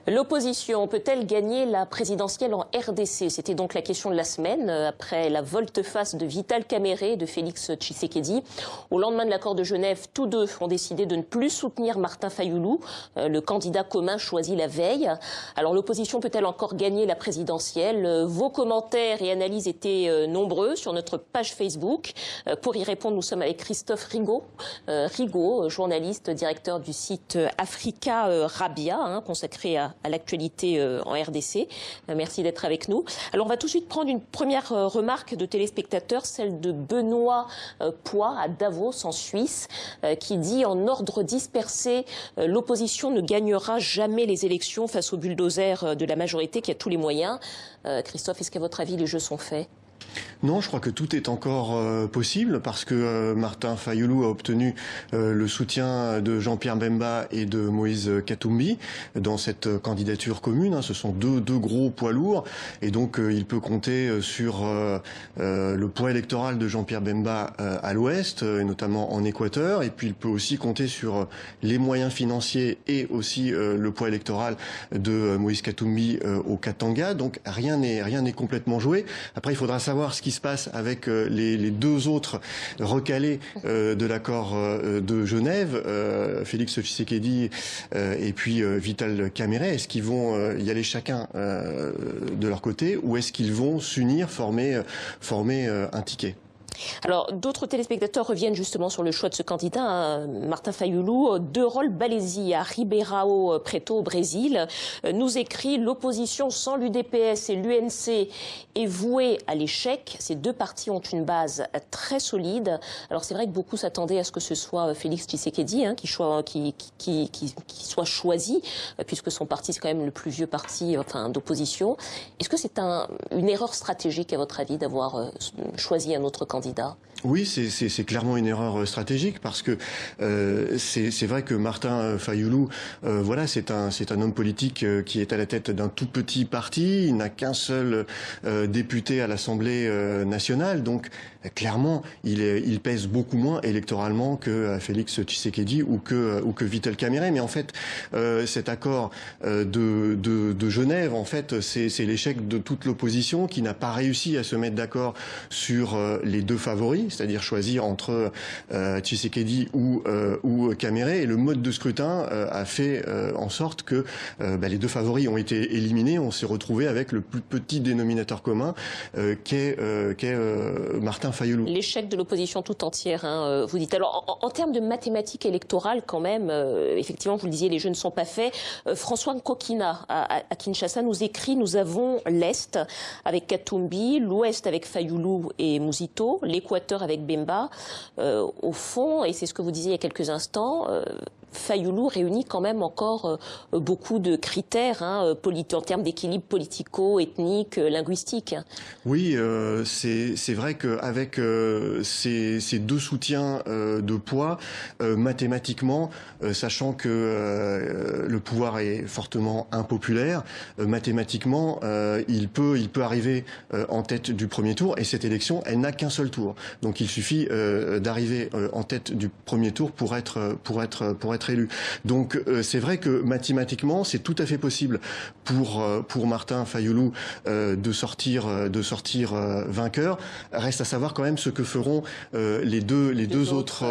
L'opposition peut-elle gagner la présidentielle en RDC? C'était donc la question de la semaine, après la volte-face de Vital Kamerhe et de Félix Tshisekedi. Au lendemain de l'accord de Genève, tous deux ont décidé de ne plus soutenir Martin Fayulu, le candidat commun choisi la veille. Alors l'opposition peut-elle encore gagner la présidentielle? Vos commentaires et analyses étaient nombreux sur notre page Facebook. Pour y répondre, nous sommes avec Christophe Rigaud, journaliste, directeur du site Africa Rabia, consacré à l'actualité en RDC. Merci d'être avec nous. Alors on va tout de suite prendre une première remarque de téléspectateurs, celle de Benoît Poix à Davos en Suisse, qui dit en ordre dispersé, l'opposition ne gagnera jamais les élections face au bulldozer de la majorité qui a tous les moyens. Christophe, est-ce qu'à votre avis les jeux sont faits ? Non, je crois que tout est encore possible parce que Martin Fayulu a obtenu le soutien de Jean-Pierre Bemba et de Moïse Katumbi dans cette candidature commune. Ce sont deux gros poids lourds et donc il peut compter sur le poids électoral de Jean-Pierre Bemba à l'ouest, et notamment en Équateur, et puis il peut aussi compter sur les moyens financiers et aussi le poids électoral de Moïse Katumbi au Katanga. Donc rien n'est complètement joué. Après, il faudra savoir ce qui se passe avec les deux autres recalés de l'accord de Genève, Félix Tshisekedi et puis Vital Kamerhe. Est-ce qu'ils vont y aller chacun de leur côté ou est-ce qu'ils vont s'unir, former un ticket ? Alors, d'autres téléspectateurs reviennent justement sur le choix de ce candidat, Martin Fayulu. Derol Balesi à Ribeirão Preto au Brésil nous écrit « L'opposition sans l'UDPS et l'UNC est vouée à l'échec. Ces deux partis ont une base très solide. » Alors, c'est vrai que beaucoup s'attendaient à ce que ce soit Félix Tshisekedi qui soit choisi, puisque son parti, c'est quand même le plus vieux parti d'opposition. Est-ce que c'est une erreur stratégique, à votre avis, d'avoir choisi un autre candidat ? Oui, c'est clairement une erreur stratégique parce que c'est vrai que Martin Fayulu, c'est un homme politique qui est à la tête d'un tout petit parti. Il n'a qu'un seul député à l'Assemblée nationale, donc clairement il pèse beaucoup moins électoralement que Félix Tshisekedi ou que Vital Kamerhe. Mais en fait, cet accord de Genève, en fait, c'est l'échec de toute l'opposition qui n'a pas réussi à se mettre d'accord sur les deux favoris, c'est-à-dire choisir entre Tshisekedi ou Kamerhe. Et le mode de scrutin a fait en sorte que les deux favoris ont été éliminés. On s'est retrouvé avec le plus petit dénominateur commun qu'est Martin Fayulu. L'échec de l'opposition tout entière, vous dites. Alors, en termes de mathématiques électorales, quand même, effectivement, vous le disiez, les jeux ne sont pas faits. François Nkokina, à Kinshasa, nous écrit « Nous avons l'Est avec Katumbi, l'Ouest avec Fayulu et Muzito, l'Équateur avec Bemba. Au fond, et c'est ce que vous disiez il y a quelques instants, Fayulu réunit quand même encore beaucoup de critères en termes d'équilibre politico-ethnique, linguistique. Oui, c'est vrai qu'avec ces deux soutiens de poids, mathématiquement, sachant que le pouvoir est fortement impopulaire, mathématiquement, il peut arriver en tête du premier tour, et cette élection, elle n'a qu'un seul tour. Donc il suffit d'arriver en tête du premier tour pour être élu. Donc c'est vrai que mathématiquement c'est tout à fait possible pour Martin Fayulu de sortir vainqueur. Reste à savoir quand même ce que feront les deux autres.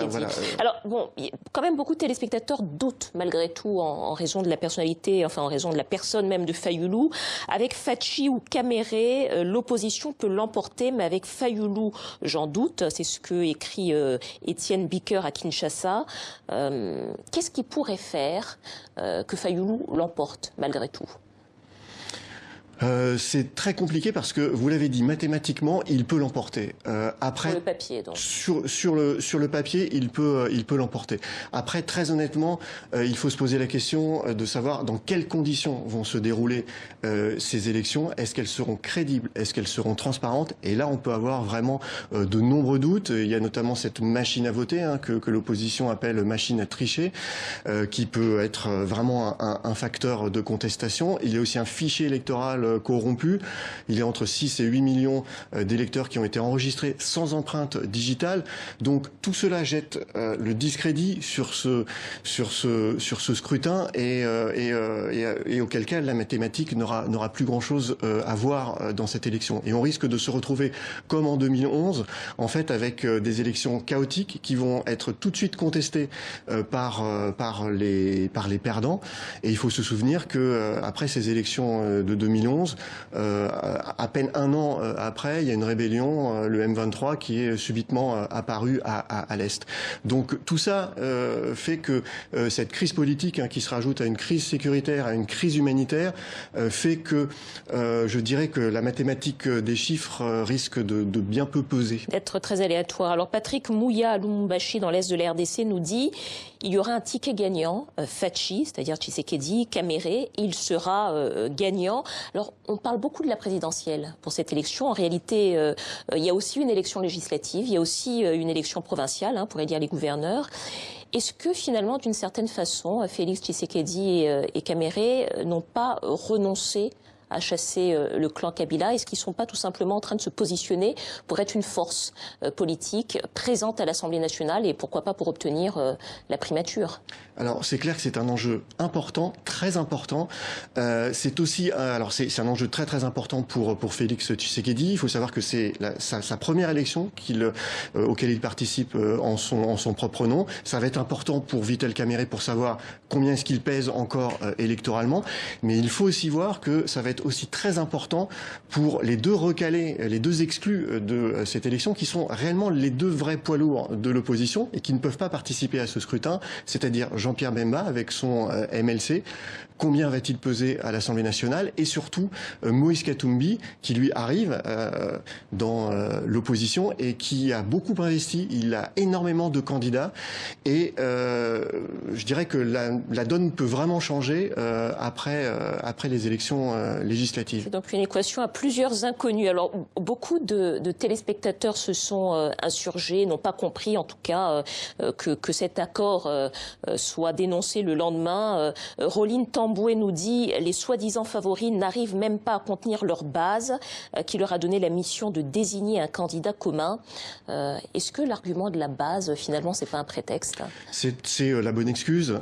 Voilà. Alors bon, quand même beaucoup de téléspectateurs doutent malgré tout en raison de la personnalité, en raison de la personne même de Fayulu. Avec Fachi ou Kamerhe, l'opposition peut l'emporter, mais avec Fayulu, j'en doute. C'est ce que écrit Étienne Bicker à Kinshasa. Qu'est-ce qui pourrait faire que Fayulu l'emporte malgré tout ? C'est très compliqué parce que, vous l'avez dit, mathématiquement, il peut l'emporter. Après, sur le papier, donc. Sur le papier, il peut l'emporter. Après, très honnêtement, il faut se poser la question de savoir dans quelles conditions vont se dérouler ces élections. Est-ce qu'elles seront crédibles? Est-ce qu'elles seront transparentes? Et là, on peut avoir vraiment de nombreux doutes. Il y a notamment cette machine à voter que l'opposition appelle machine à tricher, qui peut être vraiment un facteur de contestation. Il y a aussi un fichier électoral corrompus. Il y a entre 6 et 8 millions d'électeurs qui ont été enregistrés sans empreinte digitale. Donc tout cela jette le discrédit sur ce scrutin et auquel cas la mathématique n'aura plus grand-chose à voir dans cette élection. Et on risque de se retrouver comme en 2011, en fait, avec des élections chaotiques qui vont être tout de suite contestées par les perdants. Et il faut se souvenir que après ces élections de 2011, à peine un an après, il y a une rébellion, le M23, qui est subitement apparu à l'Est. Donc tout ça fait que cette crise politique qui se rajoute à une crise sécuritaire, à une crise humanitaire, fait que je dirais que la mathématique des chiffres risque de bien peu peser. D'être très aléatoire. Alors Patrick Mouya à Lubumbashi, dans l'Est de la RDC, nous dit il y aura un ticket gagnant, Fachi, c'est-à-dire Tshisekedi, Kamere, il sera gagnant. Alors on parle beaucoup de la présidentielle pour cette élection. En réalité, il y a aussi une élection législative, il y a aussi une élection provinciale, pour élire les gouverneurs. Est-ce que finalement, d'une certaine façon, Félix Tshisekedi et Kamere n'ont pas renoncé à chasser le clan Kabila? Est-ce qu'ils ne sont pas tout simplement en train de se positionner pour être une force politique présente à l'Assemblée nationale et pourquoi pas pour obtenir la primature? Alors c'est clair que c'est un enjeu important, très important. C'est aussi c'est un enjeu très important pour Félix Tshisekedi. Il faut savoir que c'est sa première élection auquel il participe en son propre nom. Ça va être important pour Vital Kamerhe pour savoir combien est-ce qu'il pèse encore électoralement. Mais il faut aussi voir que ça va être aussi très important pour les deux recalés, les deux exclus de cette élection, qui sont réellement les deux vrais poids lourds de l'opposition et qui ne peuvent pas participer à ce scrutin, c'est-à-dire Jean-Pierre Bemba avec son MLC. Combien va-t-il peser à l'Assemblée nationale? Et surtout, Moïse Katumbi, qui lui arrive dans l'opposition et qui a beaucoup investi. Il a énormément de candidats. Et je dirais que la donne peut vraiment changer après les élections législatives. C'est donc une équation à plusieurs inconnus. Alors, beaucoup de téléspectateurs se sont insurgés, n'ont pas compris en tout cas que cet accord soit dénoncé le lendemain. Roline Tamboué nous dit les soi-disant favoris n'arrivent même pas à contenir leur base, qui leur a donné la mission de désigner un candidat commun. Est-ce que l'argument de la base, finalement, c'est pas un prétexte? C'est la bonne excuse,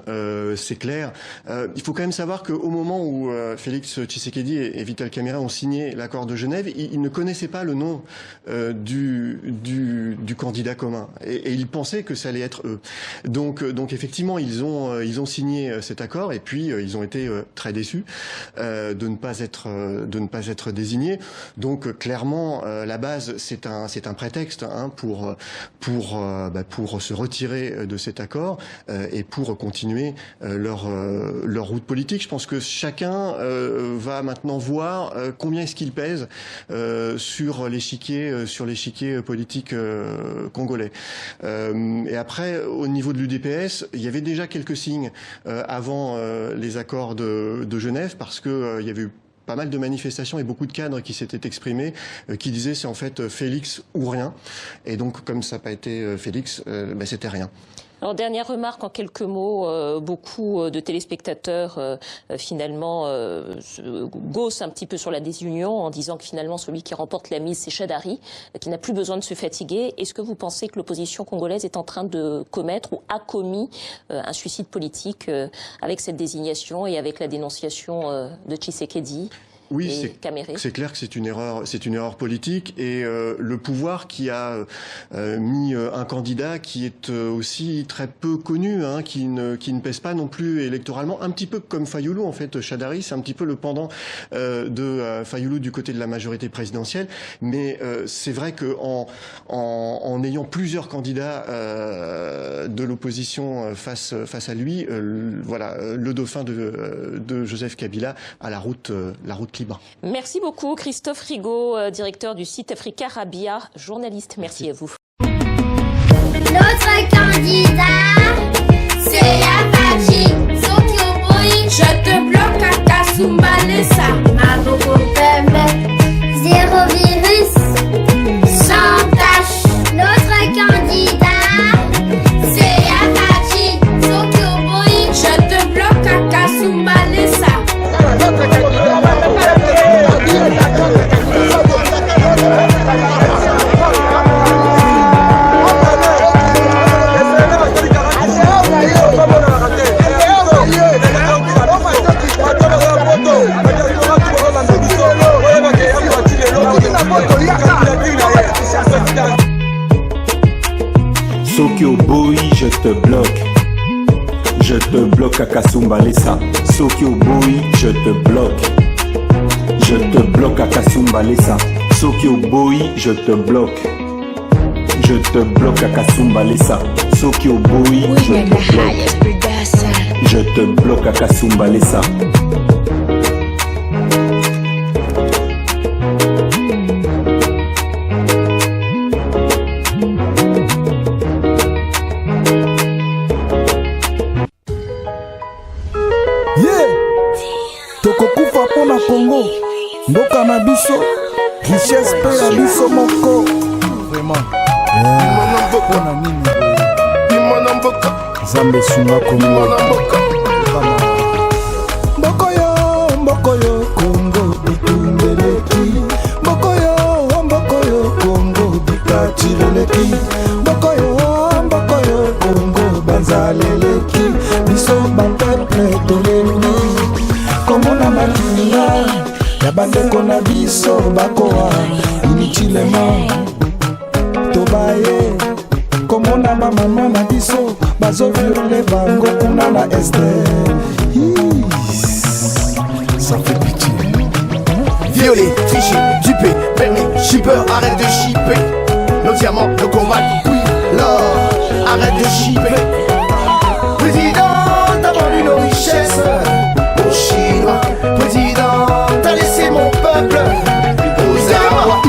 c'est clair. Il faut quand même savoir qu'au moment où Félix Tshisekedi et Vital Kamerhe ont signé l'accord de Genève, ils ne connaissaient pas le nom du candidat commun et ils pensaient que ça allait être eux. Donc effectivement, ils ont signé cet accord et puis ils ont été très déçus de ne pas être désignés. Donc clairement, la base c'est un prétexte pour se retirer de cet accord et pour continuer leur route politique. Je pense que chacun va maintenant voir combien est-ce qu'il pèse sur l'échiquier politique congolais. Et après, au niveau de l'UDPS, il y avait déjà quelques signes avant les accords de Genève, parce que il y avait eu pas mal de manifestations et beaucoup de cadres qui s'étaient exprimés, qui disaient c'est en fait Félix ou rien. Et donc comme ça n'a pas été Félix, c'était rien. Alors, dernière remarque en quelques mots, beaucoup de téléspectateurs finalement gaussent un petit peu sur la désunion en disant que finalement celui qui remporte la mise c'est Chadari, qui n'a plus besoin de se fatiguer. Est-ce que vous pensez que l'opposition congolaise est en train de commettre ou a commis un suicide politique avec cette désignation et avec la dénonciation de Tshisekedi? Oui, c'est clair que c'est une erreur politique et le pouvoir qui a mis un candidat qui est aussi très peu connu, qui ne pèse pas non plus électoralement, un petit peu comme Fayoulou en fait. Chadari, c'est un petit peu le pendant de Fayoulou du côté de la majorité présidentielle, mais c'est vrai que en ayant plusieurs candidats de l'opposition face à lui, le dauphin de Joseph Kabila a la route libre. Merci beaucoup Christophe Rigaud, directeur du site Africa Rabia, journaliste. Merci à vous. Notre candidat, c'est Apache. Je te bloque à Kasumbalesa. Maboko Pembe, zéro virus, sans tâche. Notre candidat, c'est Apache. Je te bloque à Kasumbalesa. bloque à Kasumbalesa. Soki Oboyi, je te bloque. Je te bloque à Kasumbalesa. Soki Oboyi, je te bloque. Je te bloque à Kasumbalesa. Soki Oboyi, je te bloque. Je te bloque à Kasumbalesa. Tokokufa pona Congo, mboka na biso, richesse pe ya biso moko. Vraiment. Pona nini? Zambe sunga Congo. Mboko yo Congo bitumbeleki. Mboko yo Congo bikachileleki. Mboko yo Congo banzaleleki. Biso bapeple toleli. Komona malinga ya bandeko na biso bakoa inutilement tobaye. Komona bamama na biso bazoviole bango kuna na este. Ça fait pitié. Violer, tricher, duper, permis, shipper, arrête de shipper. Nos diamants, le combat, oui, l'or, arrête de shipper. Président, t'as vendu nos richesses aux Chinois. Président, t'as laissé mon peuple aux Arabes.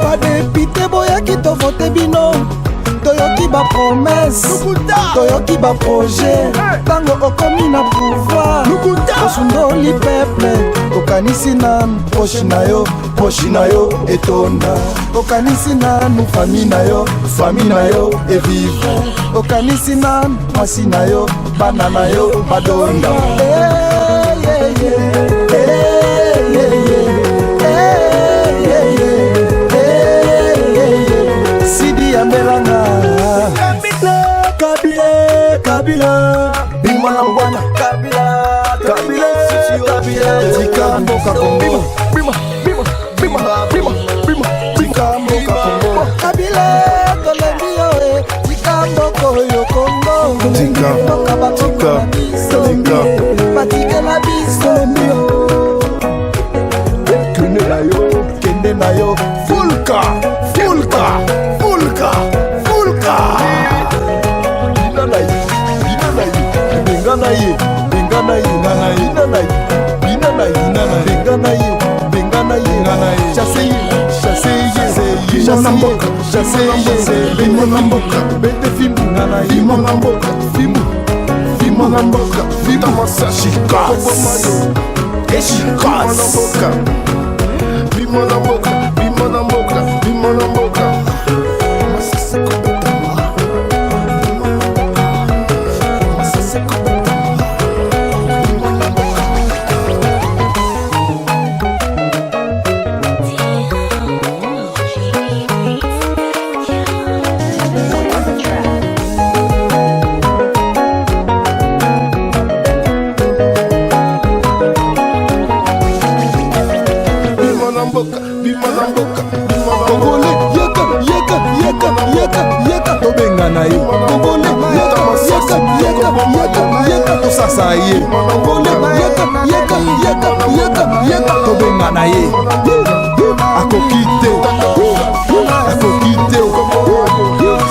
Pas dépité boyaki to vote bino. Toyoki ba promesse, toyoki ba projet. Tango okomi na pouvoir, osundoli peuple. Okanisi nanu poshi na yo etonda. Okanisi nanu famille na yo evive. Okanisi nanu mwasi na yo, bana na yo badonda. Sidi ya Melanga Kabila Bimana Mbwana Kabila Tika Mboka Kongo Tika Mboka Kongo Kabila Tolembi yo Tika Mboko yo Kongo Tika Batike na biso Kende na yo Fulka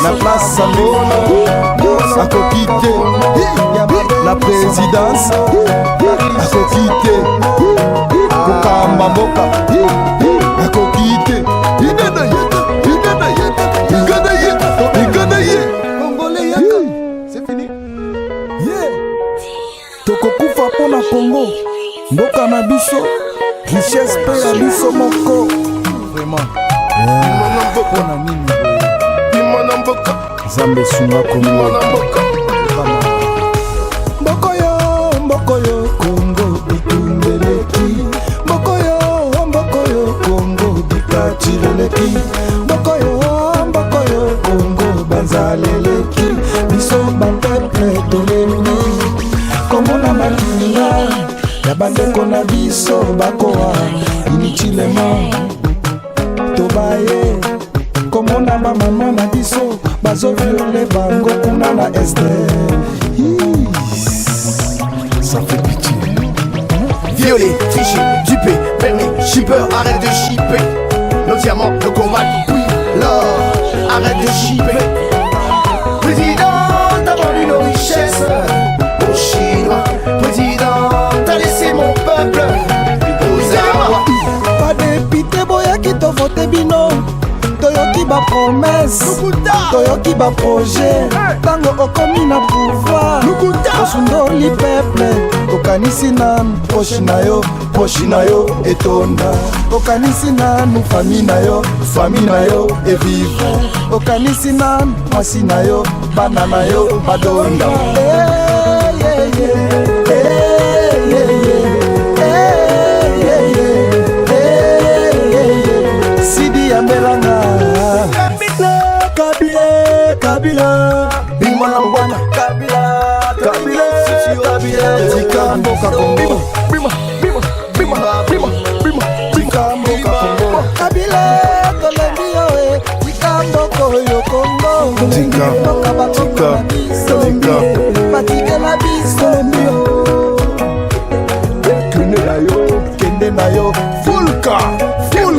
na place akokite la présidence akokite kokamba mboka akokite Congolais yaka c'est fini. Tokokufa pona Congo, mboka na biso, richesse pe ya biso moko. Vraiment. Pona nini? Zambe sunga Congo. Mboko yo Congo bitumbeleki. Mboko yo Congo bikachileleki. Mboko yo Congo banzaleleki. Biso bapeple toleli. Komona malinga ya bandeko na biso bakoa inutilement tobaye. Komona bamama na biso bazoviole bango kuna na este. ça fait pitié. Violet, Tichy, Dupé, Berné, Shipper, arrête de shipper. Nos diamants, nos combats, oui, l'or, arrête de shipper. Président, t'as vendu nos richesses aux Chinois. Président, t'as laissé mon peuple aux Arabes. Pas dépité boyaki to vote bino toyoki ba promesse toyoki ba projet tango okomi na pouvoir osundoli peuple okanisi nanu poshi na yo etonda okanisi nanu fami na yo evive okanisi nanu mwasi na yo bana na yo badonda Sidi Ambelanga Kabila Bimana Mbwana Kabila Tika Mboka Kongo Tika Mboka Kongo Kabila Kolembio Tika Mboko yo Kongo Tika Patike na bis Kolembio Kende na yo Fulka Fimbo